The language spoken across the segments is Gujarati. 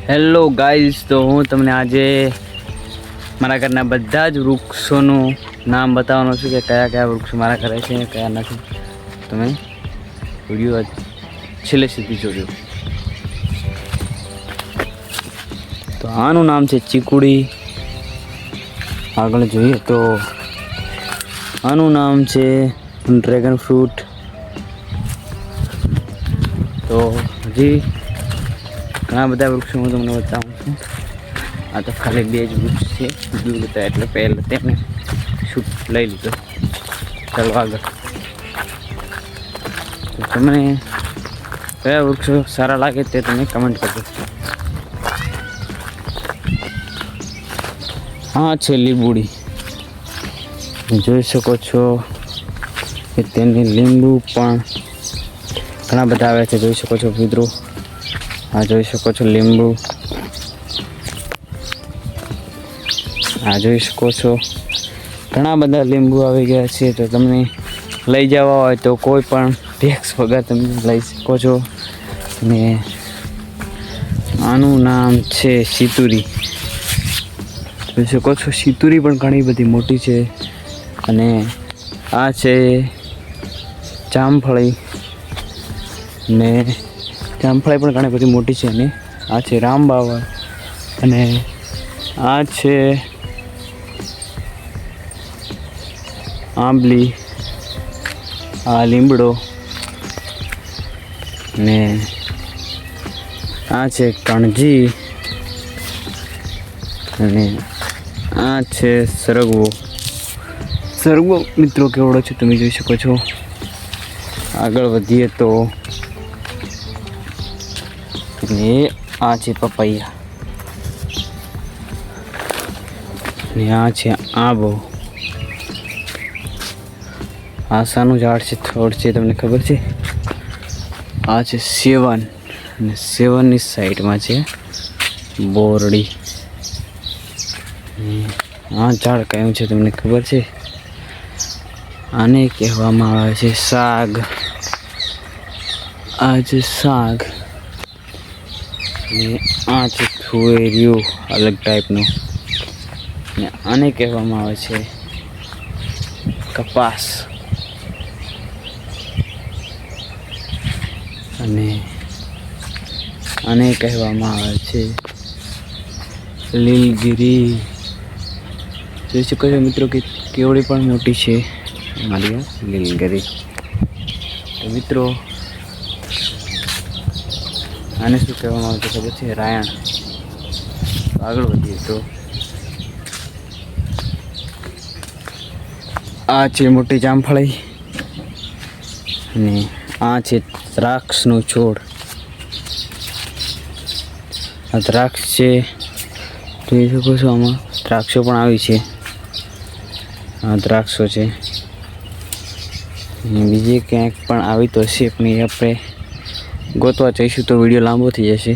હેલો ગાઈઝ, તો હું તમને આજે મારા ઘરના બધા જ વૃક્ષોનું નામ બતાવવાનું છું કે કયા કયા વૃક્ષો મારા ઘરે છે અને કયા નથી. તમે વિડીયો છેલ્લે સુધી જોજો. તો આનું નામ છે ચીકુડી. આગળ જોઈએ તો આનું નામ છે ડ્રેગન ફ્રૂટ. તો હજી ઘણા બધા વૃક્ષો હું તમને બતાવું છું. આ તો ખાલી બે જ વૃક્ષ છે, બીજું બધા એટલે પહેલાં તેમને શૂટ લઈ લીધો. ચાલો આગળ. તો તમને કયા વૃક્ષો સારા લાગે તે તમે કમેન્ટ કરજો. હા છે લીંબુડી. જોઈ શકો છો કે તેની લીંબુ પણ ઘણા બધા આવે છે. જોઈ શકો છો મિત્રો, આ જોઈ શકો છો લીંબુ. આ જોઈ શકો છો ઘણા બધા લીંબુ આવી ગયા છે. તો તમને લઈ જવા હોય તો કોઈ પણ ટેક્સ વગર તમે લઈ શકો છો. ને આનું નામ છે સીતુરી. જોઈ શકો છો સીતુરી પણ ઘણી બધી મોટી છે. અને આ છે જામફળી. ને જામફળી પણ ઘણી બધી મોટી છે. અને આ છે રામબાવળ. અને આ છે આંબલી. આ લીમડો. ને આ છે કણજી. અને આ છે સરગવો. સરગવો મિત્રો કેવડો છે તમે જોઈ શકો છો. આગળ વધીએ તો આ છે પપૈયા. ને આ છે આંબો. આસાનું ઝાડ છે, થોડ છે, તમને ખબર છે. આ છે સેવન. અને સેવનની સાઈડમાં છે બોરડી. આ ઝાડ કયું છે તમને ખબર છે? આને કહેવામાં આવે છે સાગ. આ છે સાગ. ને આ છે થુવેરિયું અલગ ટાઈપનું. ને આને કહેવામાં આવે છે કપાસ. અને આને કહેવામાં આવે છે લીલગીરી. જોઈ શકો છો મિત્રો કે કેવડી પણ મોટી છે અમારી લીલગીરી. તો મિત્રો આને શું કહેવામાં આવે છે ખબર છે? રાયણ. આગળ વધીએ તો આ છે મોટી જામફળી. અને આ છે દ્રાક્ષનું છોડ. આ દ્રાક્ષ છે, જોઈ શકો છો. આમાં દ્રાક્ષો પણ આવી છે. આ દ્રાક્ષો છે. બીજે ક્યાંક પણ આવી તો હશે, પણ એ આપણે ગોતવા જઈશું તો વિડીયો લાંબો થઈ જશે.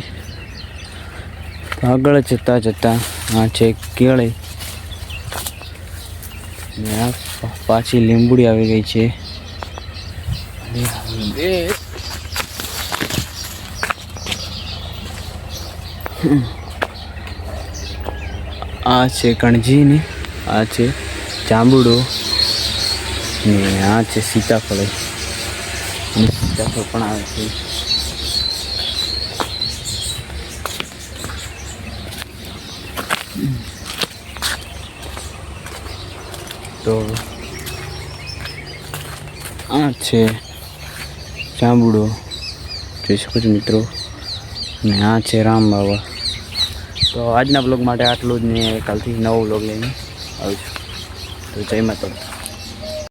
આગળ જતાં જતાં આ છે કેળી. ને આ પાછી લીંબુડી આવી ગઈ છે. આ છે કણજીની. આ છે જાંબુડો. ને આ છે સીતાફળ. સીતાફળ પણ આવે છે. તો આ છે જાંબુડો, જોઈ શકો છો મિત્રો. ને આ છે રામબાવળ. તો આજના બ્લોગ માટે આટલું જ. ને કાલથી નવો બ્લોગ લઈને આવીશું. તો જય માતા.